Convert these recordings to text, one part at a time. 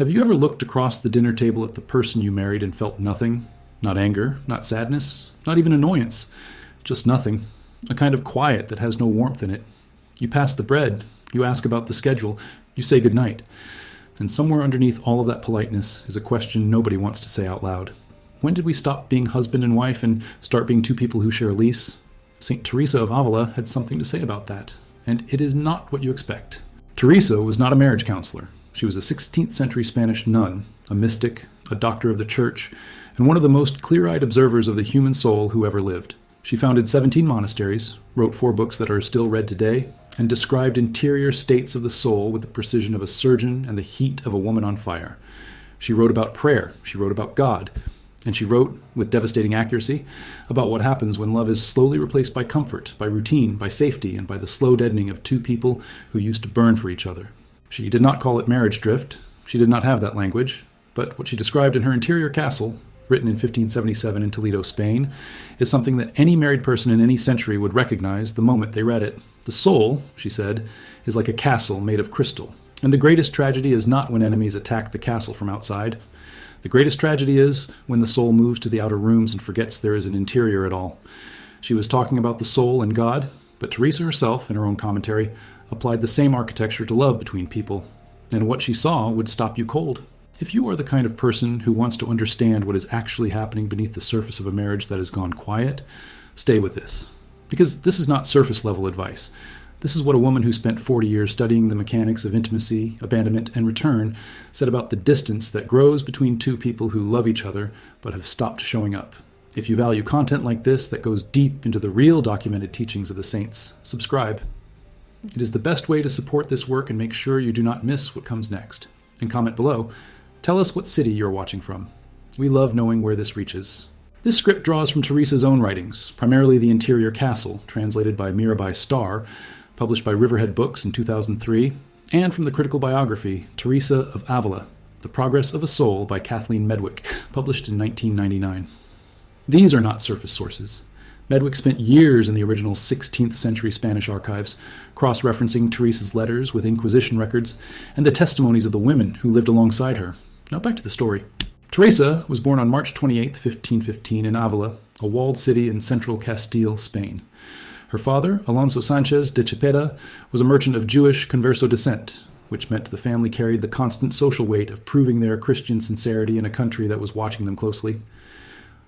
Have you ever looked across the dinner table at the person you married and felt nothing? Not anger, not sadness, not even annoyance. Just nothing. A kind of quiet that has no warmth in it. You pass the bread. You ask about the schedule. You say goodnight. And somewhere underneath all of that politeness is a question nobody wants to say out loud. When did we stop being husband and wife and start being two people who share a lease? St. Teresa of Avila had something to say about that. And it is not what you expect. Teresa was not a marriage counselor. She was a 16th century Spanish nun, a mystic, a doctor of the church, and one of the most clear-eyed observers of the human soul who ever lived. She founded 17 monasteries, wrote 4 books that are still read today, and described interior states of the soul with the precision of a surgeon and the heat of a woman on fire. She wrote about prayer, she wrote about God, and she wrote, with devastating accuracy, about what happens when love is slowly replaced by comfort, by routine, by safety, and by the slow deadening of two people who used to burn for each other. She did not call it marriage drift. She did not have that language. But what she described in her interior castle, written in 1577 in Toledo, Spain, is something that any married person in any century would recognize the moment they read it. The soul, she said, is like a castle made of crystal. And the greatest tragedy is not when enemies attack the castle from outside. The greatest tragedy is when the soul moves to the outer rooms and forgets there is an interior at all. She was talking about the soul and God, but Teresa herself, in her own commentary, applied the same architecture to love between people, and what she saw would stop you cold. If you are the kind of person who wants to understand what is actually happening beneath the surface of a marriage that has gone quiet, stay with this. Because this is not surface-level advice. This is what a woman who spent 40 years studying the mechanics of intimacy, abandonment, and return said about the distance that grows between two people who love each other but have stopped showing up. If you value content like this that goes deep into the real documented teachings of the saints, subscribe. It is the best way to support this work and make sure you do not miss what comes next. And comment below. Tell us what city you're watching from. We love knowing where this reaches. This script draws from Teresa's own writings, primarily The Interior Castle, translated by Mirabai Starr, published by Riverhead Books in 2003, and from the critical biography, Teresa of Avila, The Progress of a Soul by Kathleen Medwick, published in 1999. These are not surface sources. Medwick spent years in the original 16th century Spanish archives, cross-referencing Teresa's letters with Inquisition records and the testimonies of the women who lived alongside her. Now back to the story. Teresa was born on March 28, 1515 in Avila, a walled city in central Castile, Spain. Her father, Alonso Sanchez de Cepeda, was a merchant of Jewish converso descent, which meant the family carried the constant social weight of proving their Christian sincerity in a country that was watching them closely.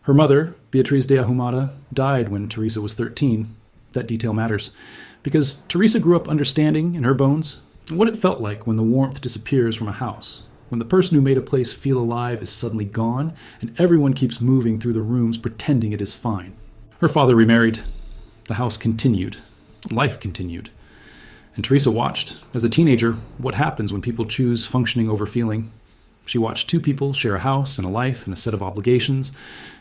Her mother, Beatriz de Ahumada, died when Teresa was 13. That detail matters, because Teresa grew up understanding in her bones what it felt like when the warmth disappears from a house, when the person who made a place feel alive is suddenly gone, and everyone keeps moving through the rooms pretending it is fine. Her father remarried. The house continued. Life continued. And Teresa watched, as a teenager, what happens when people choose functioning over feeling. She watched two people share a house and a life and a set of obligations,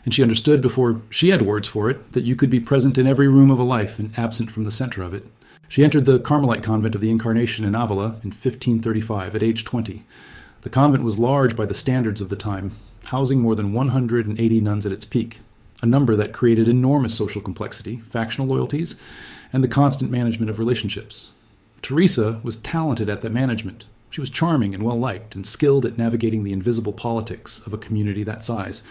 and she understood before she had words for it that you could be present in every room of a life and absent from the center of it. She entered the Carmelite convent of the Incarnation in Avila in 1535 at age 20. The convent was large by the standards of the time, housing more than 180 nuns at its peak, a number that created enormous social complexity, factional loyalties, and the constant management of relationships. Teresa was talented at that management. She was charming and well-liked and skilled at navigating the invisible politics of a community that size.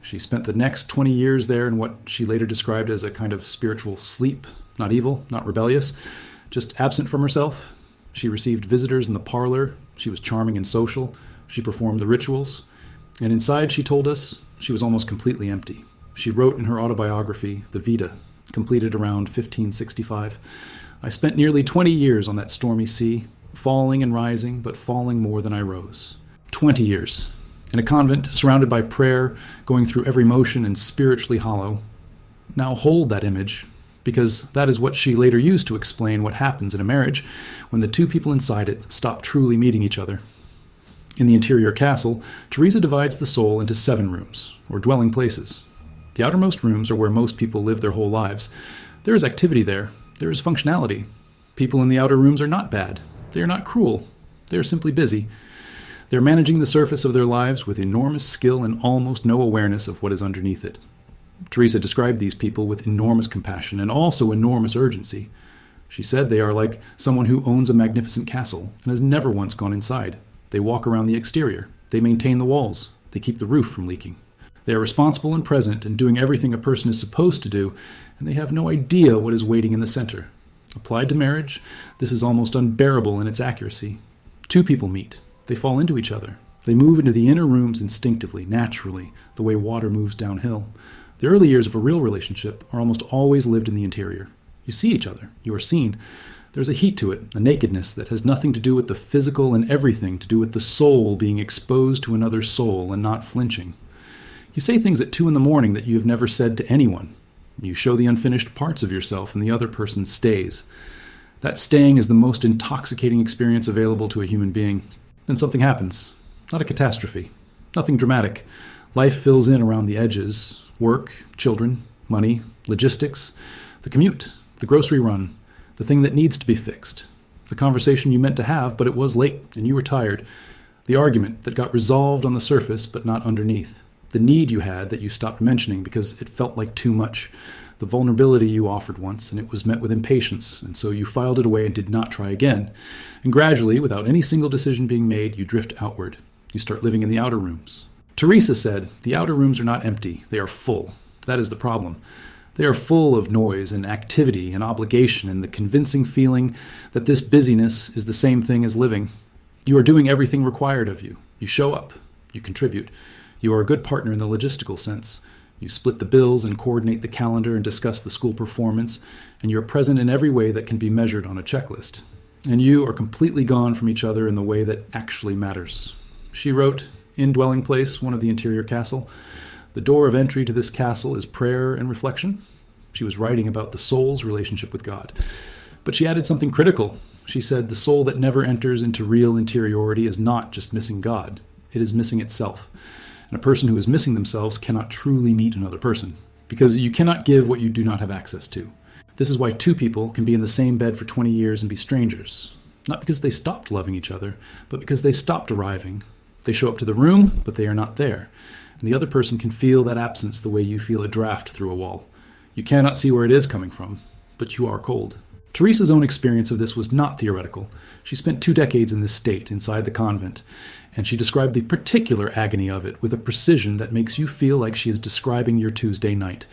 She spent the next 20 years there in what she later described as a kind of spiritual sleep, not evil, not rebellious, just absent from herself. She received visitors in the parlor. She was charming and social. She performed the rituals. And inside, she told us, she was almost completely empty. She wrote in her autobiography, The Vita, completed around 1565, "I spent nearly 20 years on that stormy sea, falling and rising, but falling more than I rose." 20 years. In a convent, surrounded by prayer, going through every motion and spiritually hollow. Now hold that image, because that is what she later used to explain what happens in a marriage when the two people inside it stop truly meeting each other. In the interior castle, Teresa divides the soul into 7 rooms, or dwelling places. The outermost rooms are where most people live their whole lives. There is activity there. There is functionality. People in the outer rooms are not bad. They are not cruel. They are simply busy. They are managing the surface of their lives with enormous skill and almost no awareness of what is underneath it. Teresa described these people with enormous compassion and also enormous urgency. She said they are like someone who owns a magnificent castle and has never once gone inside. They walk around the exterior. They maintain the walls. They keep the roof from leaking. They are responsible and present and doing everything a person is supposed to do, and they have no idea what is waiting in the center. Applied to marriage, this is almost unbearable in its accuracy. Two people meet. They fall into each other. They move into the inner rooms instinctively, naturally, the way water moves downhill. The early years of a real relationship are almost always lived in the interior. You see each other. You are seen. There's a heat to it, a nakedness that has nothing to do with the physical and everything to do with the soul being exposed to another soul and not flinching. You say things at 2 a.m. that you have never said to anyone. You show the unfinished parts of yourself and the other person stays. That staying is the most intoxicating experience available to a human being. Then something happens. Not a catastrophe. Nothing dramatic. Life fills in around the edges. Work, children, money, logistics, the commute, the grocery run, the thing that needs to be fixed, the conversation you meant to have but it was late and you were tired, the argument that got resolved on the surface but not underneath, the need you had that you stopped mentioning because it felt like too much, the vulnerability you offered once and it was met with impatience, and so you filed it away and did not try again. And gradually, without any single decision being made, you drift outward. You start living in the outer rooms. Teresa said, "The outer rooms are not empty, they are full." That is the problem. They are full of noise and activity and obligation and the convincing feeling that this busyness is the same thing as living. You are doing everything required of you. You show up. You contribute. You are a good partner in the logistical sense. You split the bills and coordinate the calendar and discuss the school performance, and you are present in every way that can be measured on a checklist. And you are completely gone from each other in the way that actually matters. She wrote, in Dwelling Place, one of the interior castle, "The door of entry to this castle is prayer and reflection." She was writing about the soul's relationship with God. But she added something critical. She said, "The soul that never enters into real interiority is not just missing God. It is missing itself. And a person who is missing themselves cannot truly meet another person, because you cannot give what you do not have access to. This is why two people can be in the same bed for 20 years and be strangers. Not because they stopped loving each other, but because they stopped arriving. They show up to the room, but they are not there. And the other person can feel that absence the way you feel a draft through a wall. You cannot see where it is coming from, but you are cold. Teresa's own experience of this was not theoretical. She spent 2 decades in this state, inside the convent, and she described the particular agony of it with a precision that makes you feel like she is describing your Tuesday night.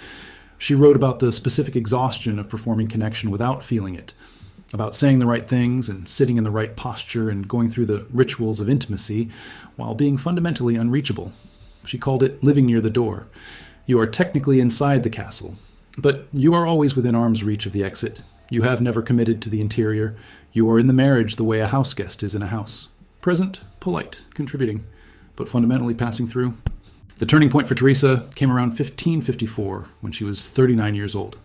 She wrote about the specific exhaustion of performing connection without feeling it, about saying the right things and sitting in the right posture and going through the rituals of intimacy while being fundamentally unreachable. She called it living near the door. You are technically inside the castle, but you are always within arm's reach of the exit. You have never committed to the interior. You are in the marriage the way a house guest is in a house. Present, polite, contributing, but fundamentally passing through. The turning point for Teresa came around 1554, when she was 39 years old.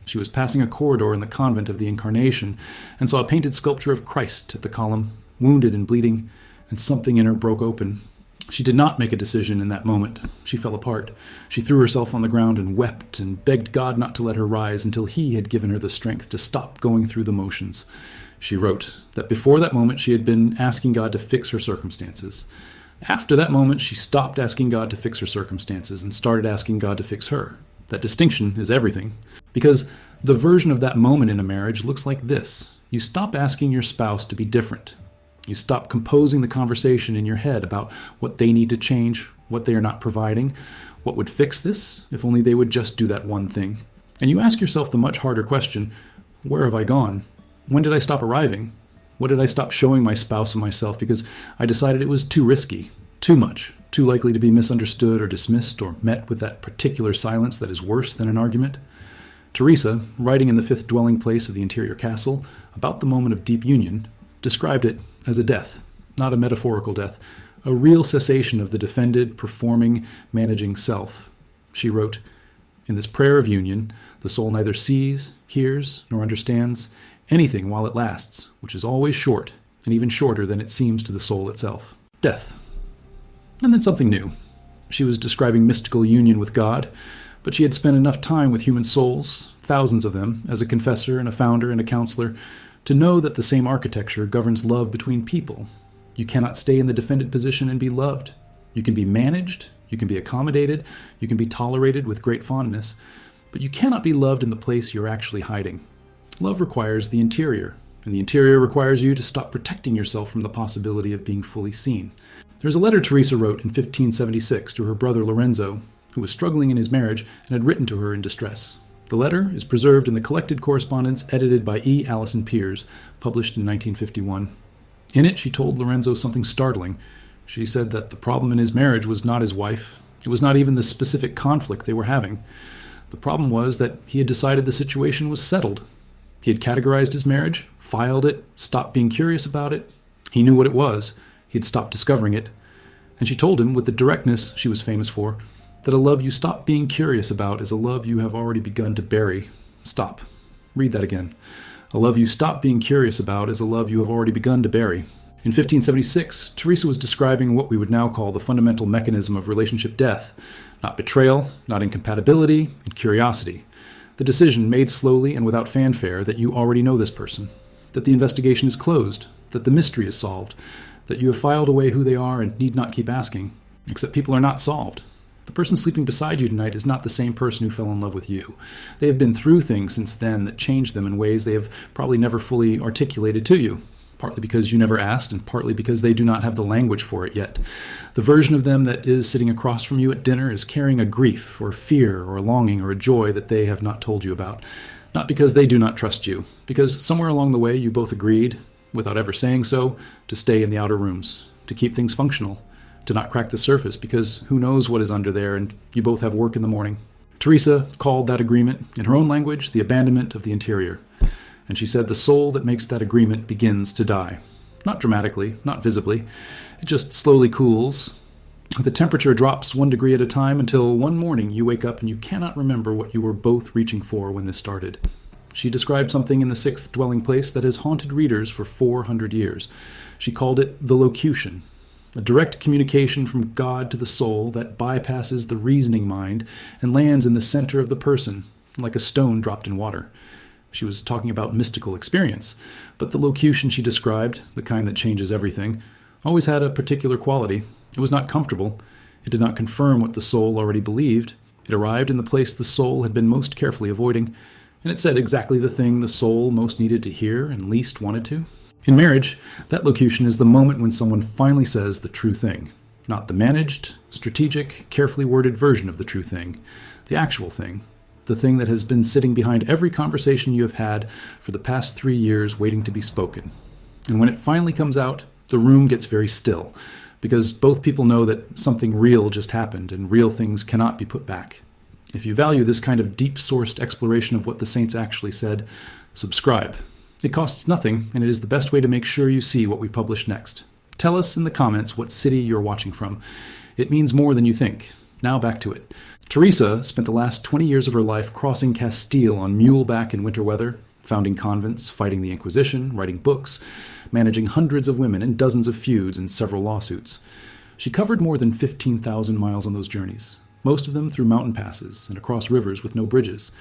She was passing a corridor in the convent of the Incarnation and saw a painted sculpture of Christ at the column, wounded and bleeding, and something in her broke open. She did not make a decision in that moment. She fell apart. She threw herself on the ground and wept and begged God not to let her rise until he had given her the strength to stop going through the motions. She wrote that before that moment she had been asking God to fix her circumstances. After that moment she stopped asking God to fix her circumstances and started asking God to fix her. That distinction is everything, because the version of that moment in a marriage looks like this. You stop asking your spouse to be different. You stop composing the conversation in your head about what they need to change, what they are not providing, what would fix this if only they would just do that one thing. And you ask yourself the much harder question, where have I gone? When did I stop arriving? What did I stop showing my spouse and myself because I decided it was too risky, too much, too likely to be misunderstood or dismissed or met with that particular silence that is worse than an argument? Teresa, writing in the 5th dwelling place of the interior castle about the moment of deep union, described it as a death, not a metaphorical death, a real cessation of the defended, performing, managing self. She wrote, "In this prayer of union, the soul neither sees, hears, nor understands anything while it lasts, which is always short, and even shorter than it seems to the soul itself." Death. And then something new. She was describing mystical union with God, but she had spent enough time with human souls, thousands of them, as a confessor and a founder and a counselor, to know that the same architecture governs love between people. You cannot stay in the defended position and be loved. You can be managed, you can be accommodated, you can be tolerated with great fondness, but you cannot be loved in the place you're actually hiding. Love requires the interior. and the interior requires you to stop protecting yourself from the possibility of being fully seen. There's a letter Teresa wrote in 1576 to her brother Lorenzo, who was struggling in his marriage and had written to her in distress. The letter is preserved in the collected correspondence edited by E. Allison Piers, published in 1951. In it, she told Lorenzo something startling. She said that the problem in his marriage was not his wife. It was not even the specific conflict they were having. The problem was that he had decided the situation was settled. He had categorized his marriage, filed it, stopped being curious about it. He knew what it was. He had stopped discovering it. And she told him, with the directness she was famous for, that a love you stop being curious about is a love you have already begun to bury. Stop. Read that again. A love you stop being curious about is a love you have already begun to bury. In 1576, Teresa was describing what we would now call the fundamental mechanism of relationship death. Not betrayal, not incompatibility, and curiosity. The decision made slowly and without fanfare that you already know this person, that the investigation is closed, that the mystery is solved, that you have filed away who they are and need not keep asking, except people are not solved. The person sleeping beside you tonight is not the same person who fell in love with you. They have been through things since then that changed them in ways they have probably never fully articulated to you, partly because you never asked and partly because they do not have the language for it yet. The version of them that is sitting across from you at dinner is carrying a grief or fear or a longing or a joy that they have not told you about. Not because they do not trust you, because somewhere along the way you both agreed, without ever saying so, to stay in the outer rooms, to keep things functional, to not crack the surface, because who knows what is under there, and you both have work in the morning. Teresa called that agreement, in her own language, the abandonment of the interior. And she said the soul that makes that agreement begins to die. Not dramatically, not visibly. It just slowly cools. The temperature drops 1 degree at a time until one morning you wake up and you cannot remember what you were both reaching for when this started. She described something in the sixth dwelling place that has haunted readers for 400 years. She called it the locution, a direct communication from God to the soul that bypasses the reasoning mind and lands in the center of the person, like a stone dropped in water. She was talking about mystical experience, but the locution she described, the kind that changes everything, always had a particular quality. It was not comfortable. It did not confirm what the soul already believed. It arrived in the place the soul had been most carefully avoiding, and it said exactly the thing the soul most needed to hear and least wanted to. In marriage, that locution is the moment when someone finally says the true thing, not the managed, strategic, carefully worded version of the true thing, the actual thing, the thing that has been sitting behind every conversation you have had for the past 3 years waiting to be spoken. And when it finally comes out, the room gets very still, because both people know that something real just happened and real things cannot be put back. If you value this kind of deep-sourced exploration of what the saints actually said, subscribe. It costs nothing, and it is the best way to make sure you see what we publish next. Tell us in the comments what city you're watching from. It means more than you think. Now back to it. Teresa spent the last 20 years of her life crossing Castile on muleback in winter weather, founding convents, fighting the Inquisition, writing books, managing hundreds of women and dozens of feuds and several lawsuits. She covered more than 15,000 miles on those journeys, most of them through mountain passes and across rivers with no bridges.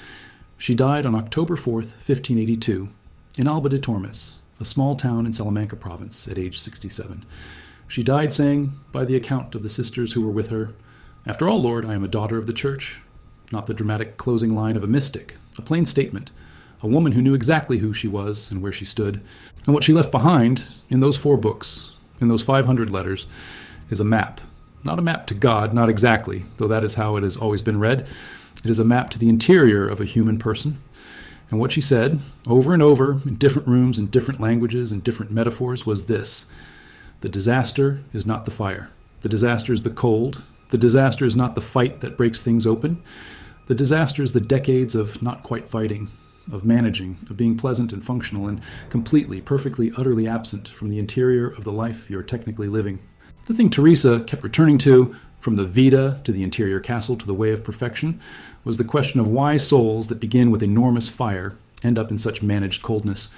She died on October 4th, 1582, in Alba de Tormes, a small town in Salamanca province, at age 67. She died saying, by the account of the sisters who were with her, "After all, Lord, I am a daughter of the Church." Not the dramatic closing line of a mystic, a plain statement, a woman who knew exactly who she was and where she stood. And what she left behind, in those 4 books, in those 500 letters, is a map. Not a map to God, not exactly, though that is how it has always been read. It is a map to the interior of a human person. And what she said, over and over, in different rooms, in different languages, and different metaphors, was this: the disaster is not the fire. The disaster is the cold. The disaster is not the fight that breaks things open. The disaster is the decades of not quite fighting, of managing, of being pleasant and functional, and completely, perfectly, utterly absent from the interior of the life you're technically living. The thing Teresa kept returning to, from the Vita to the interior castle to the way of perfection, was the question of why souls that begin with enormous fire end up in such managed coldness.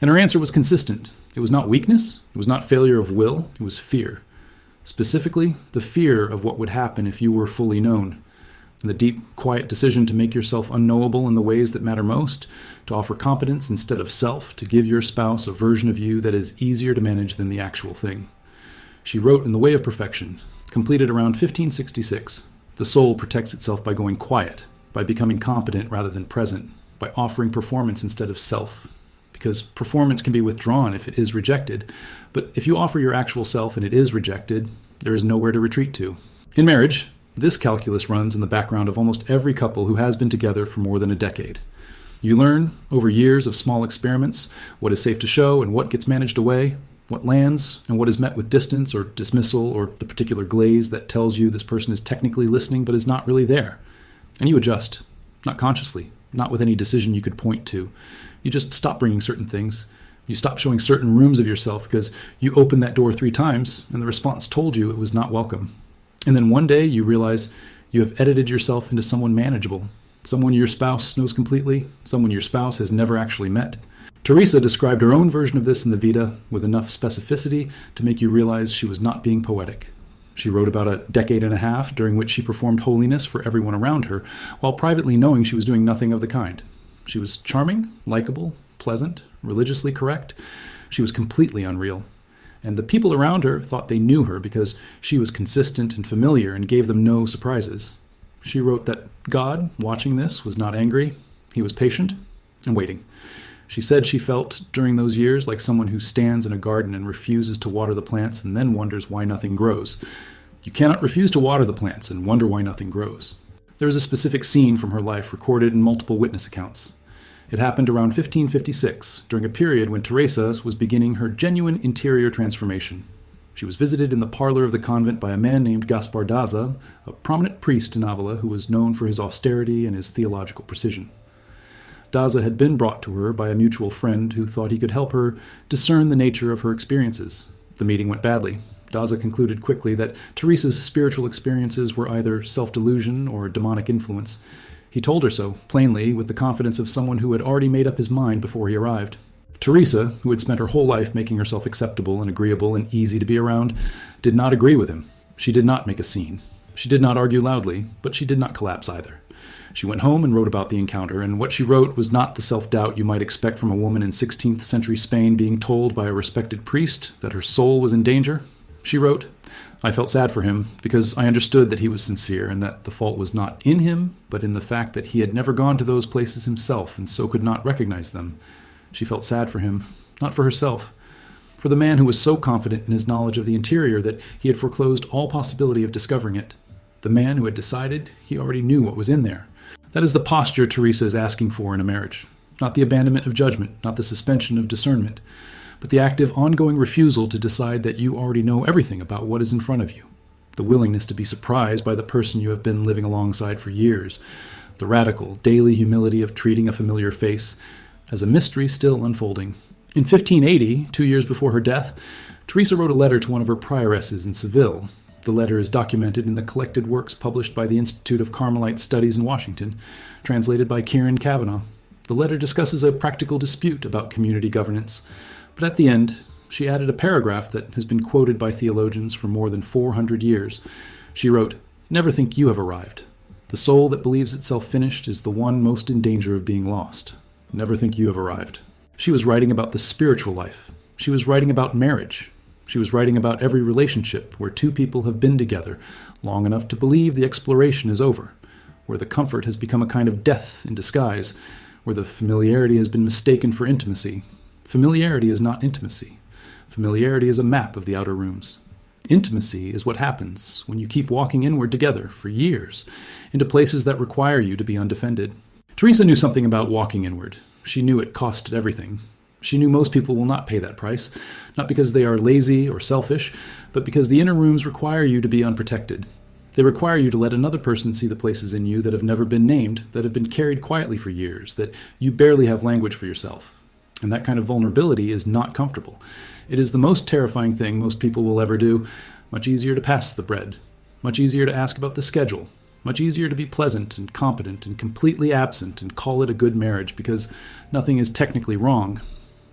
And her answer was consistent. It was not weakness, it was not failure of will, it was fear. Specifically, the fear of what would happen if you were fully known. And the deep, quiet decision to make yourself unknowable in the ways that matter most, to offer competence instead of self, to give your spouse a version of you that is easier to manage than the actual thing. She wrote in The Way of Perfection, completed around 1566, the soul protects itself by going quiet, by becoming competent rather than present, by offering performance instead of self. because performance can be withdrawn if it is rejected. But if you offer your actual self and it is rejected, there is nowhere to retreat to. In marriage, this calculus runs in the background of almost every couple who has been together for more than a decade. You learn, over years of small experiments, what is safe to show and what gets managed away, what lands and what is met with distance or dismissal or the particular glaze that tells you this person is technically listening but is not really there. And you adjust, not consciously, not with any decision you could point to. You just stop bringing certain things. You stop showing certain rooms of yourself because you opened that door 3 times and the response told you it was not welcome. And then one day you realize you have edited yourself into someone manageable, someone your spouse knows completely, someone your spouse has never actually met. Teresa described her own version of this in the Vita with enough specificity to make you realize she was not being poetic. She wrote about a decade and a half during which she performed holiness for everyone around her, while privately knowing she was doing nothing of the kind. She was charming, likable, pleasant, religiously correct. She was completely unreal. And the people around her thought they knew her because she was consistent and familiar and gave them no surprises. She wrote that God, watching this, was not angry. He was patient and waiting. She said she felt during those years like someone who stands in a garden and refuses to water the plants and then wonders why nothing grows. You cannot refuse to water the plants and wonder why nothing grows. There is a specific scene from her life recorded in multiple witness accounts. It happened around 1556, during a period when Teresa was beginning her genuine interior transformation. She was visited in the parlor of the convent by a man named Gaspar Daza, a prominent priest in Avila who was known for his austerity and his theological precision. Daza had been brought to her by a mutual friend who thought he could help her discern the nature of her experiences. The meeting went badly. Daza concluded quickly that Teresa's spiritual experiences were either self-delusion or demonic influence. He told her so, plainly, with the confidence of someone who had already made up his mind before he arrived. Teresa, who had spent her whole life making herself acceptable and agreeable and easy to be around, did not agree with him. She did not make a scene. She did not argue loudly, but she did not collapse either. She went home and wrote about the encounter, and what she wrote was not the self-doubt you might expect from a woman in 16th century Spain being told by a respected priest that her soul was in danger. She wrote, "I felt sad for him because I understood that he was sincere and that the fault was not in him, but in the fact that he had never gone to those places himself and so could not recognize them. She felt sad for him, not for herself, for the man who was so confident in his knowledge of the interior that he had foreclosed all possibility of discovering it. The man who had decided he already knew what was in there. That is the posture Teresa is asking for in a marriage. Not the abandonment of judgment, not the suspension of discernment, but the active, ongoing refusal to decide that you already know everything about what is in front of you. The willingness to be surprised by the person you have been living alongside for years. The radical, daily humility of treating a familiar face as a mystery still unfolding. In 1580, 2 years before her death, Teresa wrote a letter to one of her prioresses in Seville. The letter is documented in the collected works published by the Institute of Carmelite Studies in Washington, translated by Kieran Kavanagh. The letter discusses a practical dispute about community governance, but at the end, she added a paragraph that has been quoted by theologians for more than 400 years. She wrote, "Never think you have arrived. The soul that believes itself finished is the one most in danger of being lost. Never think you have arrived." She was writing about the spiritual life. She was writing about marriage. She was writing about every relationship where 2 people have been together long enough to believe the exploration is over, where the comfort has become a kind of death in disguise, where the familiarity has been mistaken for intimacy. Familiarity is not intimacy. Familiarity is a map of the outer rooms. Intimacy is what happens when you keep walking inward together for years into places that require you to be undefended. Teresa knew something about walking inward. She knew it costed everything. She knew most people will not pay that price, not because they are lazy or selfish, but because the inner rooms require you to be unprotected. They require you to let another person see the places in you that have never been named, that have been carried quietly for years, that you barely have language for yourself. And that kind of vulnerability is not comfortable. It is the most terrifying thing most people will ever do. Much easier to pass the bread. Much easier to ask about the schedule. Much easier to be pleasant and competent and completely absent and call it a good marriage because nothing is technically wrong.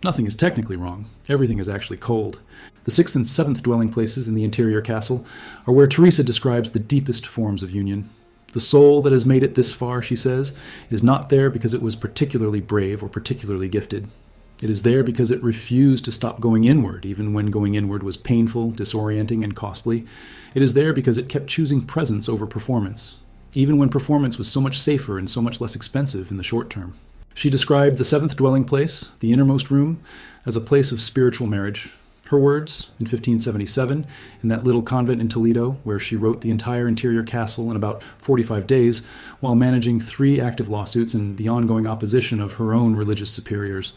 Nothing is technically wrong. Everything is actually cold. The 6th and 7th dwelling places in the interior castle are where Teresa describes the deepest forms of union. The soul that has made it this far, she says, is not there because it was particularly brave or particularly gifted. It is there because it refused to stop going inward, even when going inward was painful, disorienting, and costly. It is there because it kept choosing presence over performance, even when performance was so much safer and so much less expensive in the short term. She described the seventh dwelling place, the innermost room, as a place of spiritual marriage. Her words, in 1577, in that little convent in Toledo, where she wrote the entire interior castle in about 45 days, while managing 3 active lawsuits and the ongoing opposition of her own religious superiors.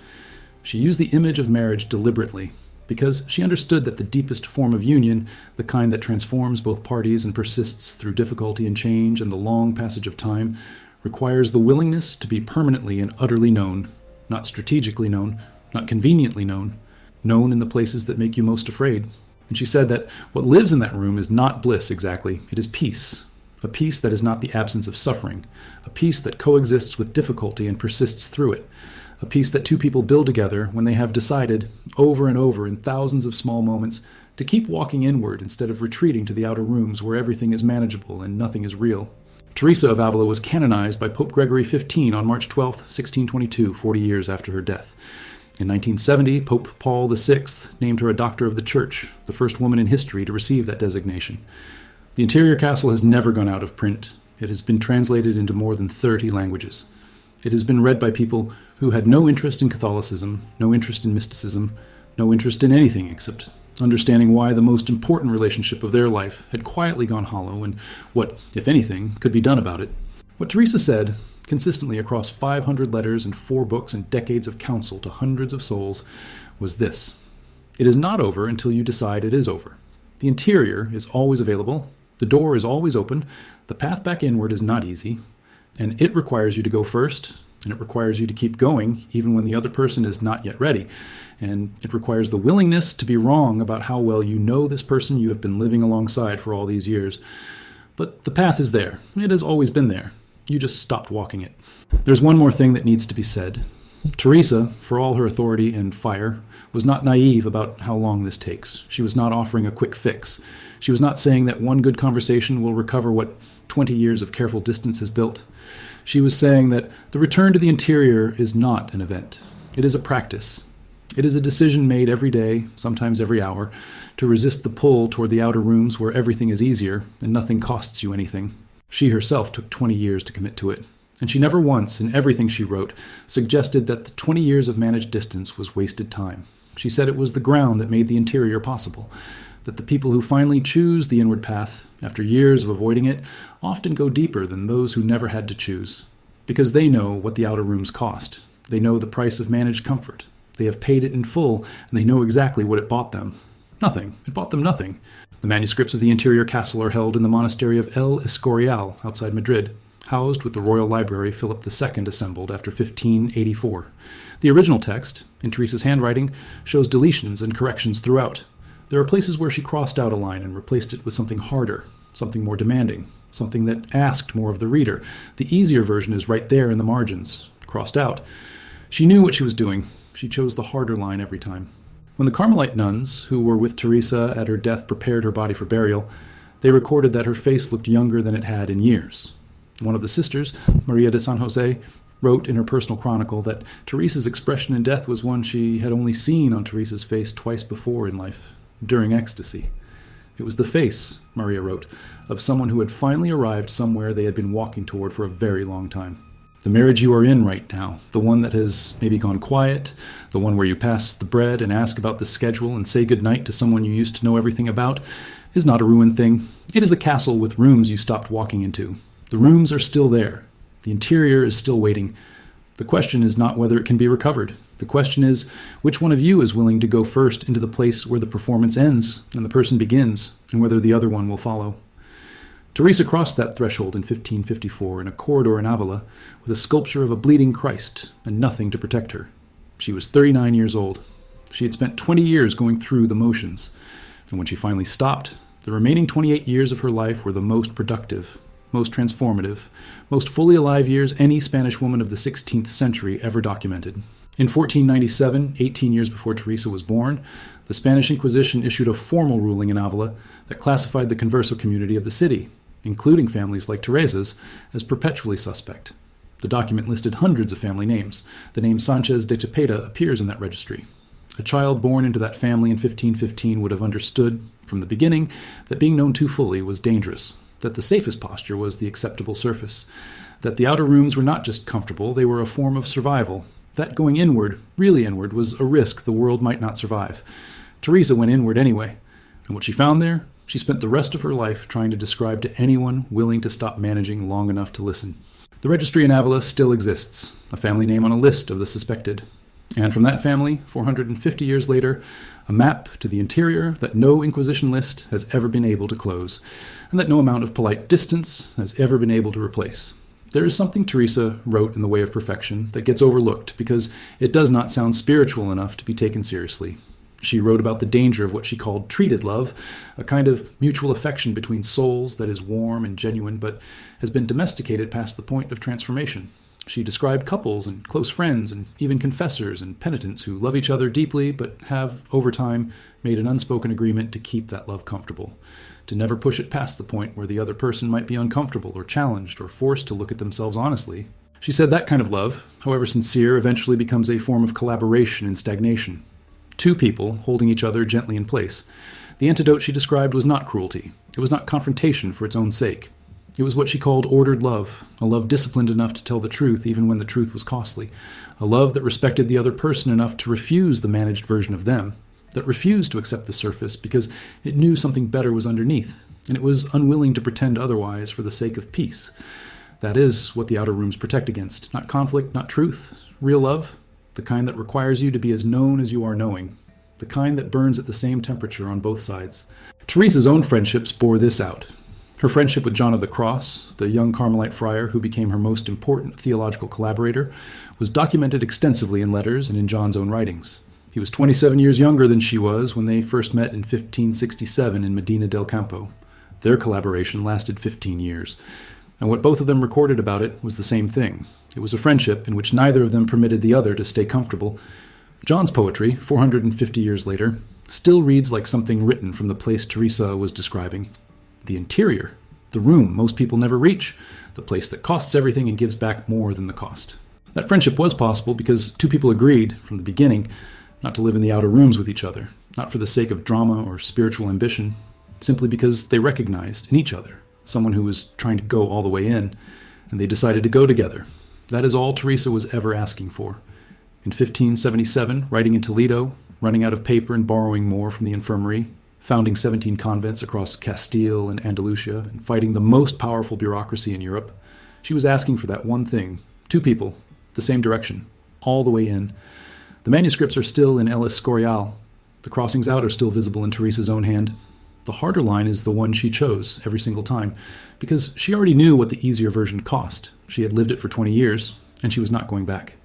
She used the image of marriage deliberately, because she understood that the deepest form of union, the kind that transforms both parties and persists through difficulty and change and the long passage of time, requires the willingness to be permanently and utterly known, not strategically known, not conveniently known in the places that make you most afraid. And she said that what lives in that room is not bliss exactly, it is peace. A peace that is not the absence of suffering, a peace that coexists with difficulty and persists through it, a peace that 2 people build together when they have decided, over and over in thousands of small moments, to keep walking inward instead of retreating to the outer rooms where everything is manageable and nothing is real. Teresa of Avila was canonized by Pope Gregory XV on March 12, 1622, 40 years after her death. In 1970, Pope Paul VI named her a Doctor of the Church, the first woman in history to receive that designation. The interior castle has never gone out of print. It has been translated into more than 30 languages. It has been read by people who had no interest in Catholicism, no interest in mysticism, no interest in anything except understanding why the most important relationship of their life had quietly gone hollow and what, if anything, could be done about it. What Teresa said, consistently across 500 letters and 4 books and decades of counsel to hundreds of souls, was this: it is not over until you decide it is over. The interior is always available, the door is always open, the path back inward is not easy, and it requires you to go first, and it requires you to keep going even when the other person is not yet ready, and it requires the willingness to be wrong about how well you know this person you have been living alongside for all these years. But the path is there. It has always been there. You just stopped walking it. There's one more thing that needs to be said. Teresa, for all her authority and fire, was not naive about how long this takes. She was not offering a quick fix. She was not saying that one good conversation will recover what 20 years of careful distance has built. She was saying that the return to the interior is not an event. It is a practice. It is a decision made every day, sometimes every hour, to resist the pull toward the outer rooms where everything is easier and nothing costs you anything. She herself took 20 years to commit to it, and she never once, in everything she wrote, suggested that the 20 years of managed distance was wasted time. She said it was the ground that made the interior possible, that the people who finally choose the inward path, after years of avoiding it, often go deeper than those who never had to choose, because they know what the outer rooms cost. They know the price of managed comfort. They have paid it in full, and they know exactly what it bought them. Nothing. It bought them nothing. The manuscripts of the interior castle are held in the monastery of El Escorial outside Madrid, housed with the royal library Philip II assembled after 1584. The original text, in Teresa's handwriting, shows deletions and corrections throughout. There are places where she crossed out a line and replaced it with something harder, something more demanding, something that asked more of the reader. The easier version is right there in the margins, crossed out. She knew what she was doing. She chose the harder line every time. When the Carmelite nuns, who were with Teresa at her death, prepared her body for burial, they recorded that her face looked younger than it had in years. One of the sisters, Maria de San Jose, wrote in her personal chronicle that Teresa's expression in death was one she had only seen on Teresa's face twice before in life, during ecstasy. It was the face, Maria wrote, of someone who had finally arrived somewhere they had been walking toward for a very long time. The marriage you are in right now, the one that has maybe gone quiet, the one where you pass the bread and ask about the schedule and say goodnight to someone you used to know everything about, is not a ruined thing. It is a castle with rooms you stopped walking into. The rooms are still there. The interior is still waiting. The question is not whether it can be recovered. The question is, which one of you is willing to go first into the place where the performance ends and the person begins, and whether the other one will follow. Teresa crossed that threshold in 1554 in a corridor in Avila with a sculpture of a bleeding Christ and nothing to protect her. She was 39 years old. She had spent 20 years going through the motions, and when she finally stopped, the remaining 28 years of her life were the most productive, most transformative, most fully alive years any Spanish woman of the 16th century ever documented. In 1497, 18 years before Teresa was born, the Spanish Inquisition issued a formal ruling in Avila that classified the converso community of the city, including families like Teresa's, as perpetually suspect. The document listed hundreds of family names. The name Sanchez de Chepeta appears in that registry. A child born into that family in 1515 would have understood from the beginning that being known too fully was dangerous, that the safest posture was the acceptable surface, that the outer rooms were not just comfortable, they were a form of survival, that going inward, really inward, was a risk the world might not survive. Teresa went inward anyway, and what she found there, she spent the rest of her life trying to describe to anyone willing to stop managing long enough to listen. The registry in Avila still exists, a family name on a list of the suspected. And from that family, 450 years later, a map to the interior that no Inquisition list has ever been able to close, and that no amount of polite distance has ever been able to replace. There is something Teresa wrote in The Way of Perfection that gets overlooked because it does not sound spiritual enough to be taken seriously. She wrote about the danger of what she called treated love, a kind of mutual affection between souls that is warm and genuine but has been domesticated past the point of transformation. She described couples and close friends and even confessors and penitents who love each other deeply but have, over time, made an unspoken agreement to keep that love comfortable, to never push it past the point where the other person might be uncomfortable or challenged or forced to look at themselves honestly. She said that kind of love, however sincere, eventually becomes a form of collaboration and stagnation. Two people holding each other gently in place. The antidote she described was not cruelty. It was not confrontation for its own sake. It was what she called ordered love, a love disciplined enough to tell the truth even when the truth was costly, a love that respected the other person enough to refuse the managed version of them, that refused to accept the surface because it knew something better was underneath, and it was unwilling to pretend otherwise for the sake of peace. That is what the outer rooms protect against. Not conflict, not truth. Real love, the kind that requires you to be as known as you are knowing, the kind that burns at the same temperature on both sides. Teresa's own friendships bore this out. Her friendship with John of the Cross, the young Carmelite friar who became her most important theological collaborator, was documented extensively in letters and in John's own writings. He was 27 years younger than she was when they first met in 1567 in Medina del Campo. Their collaboration lasted 15 years, and what both of them recorded about it was the same thing. It was a friendship in which neither of them permitted the other to stay comfortable. John's poetry, 450 years later, still reads like something written from the place Teresa was describing. The interior, the room most people never reach, the place that costs everything and gives back more than the cost. That friendship was possible because two people agreed, from the beginning, not to live in the outer rooms with each other, not for the sake of drama or spiritual ambition, simply because they recognized in each other someone who was trying to go all the way in, and they decided to go together. That is all Teresa was ever asking for. In 1577, writing in Toledo, running out of paper and borrowing more from the infirmary, founding 17 convents across Castile and Andalusia, and fighting the most powerful bureaucracy in Europe, she was asking for that one thing. Two people, the same direction, all the way in. The manuscripts are still in El Escorial. The crossings out are still visible in Teresa's own hand. The harder line is the one she chose every single time, because she already knew what the easier version cost. She had lived it for 20 years, and she was not going back.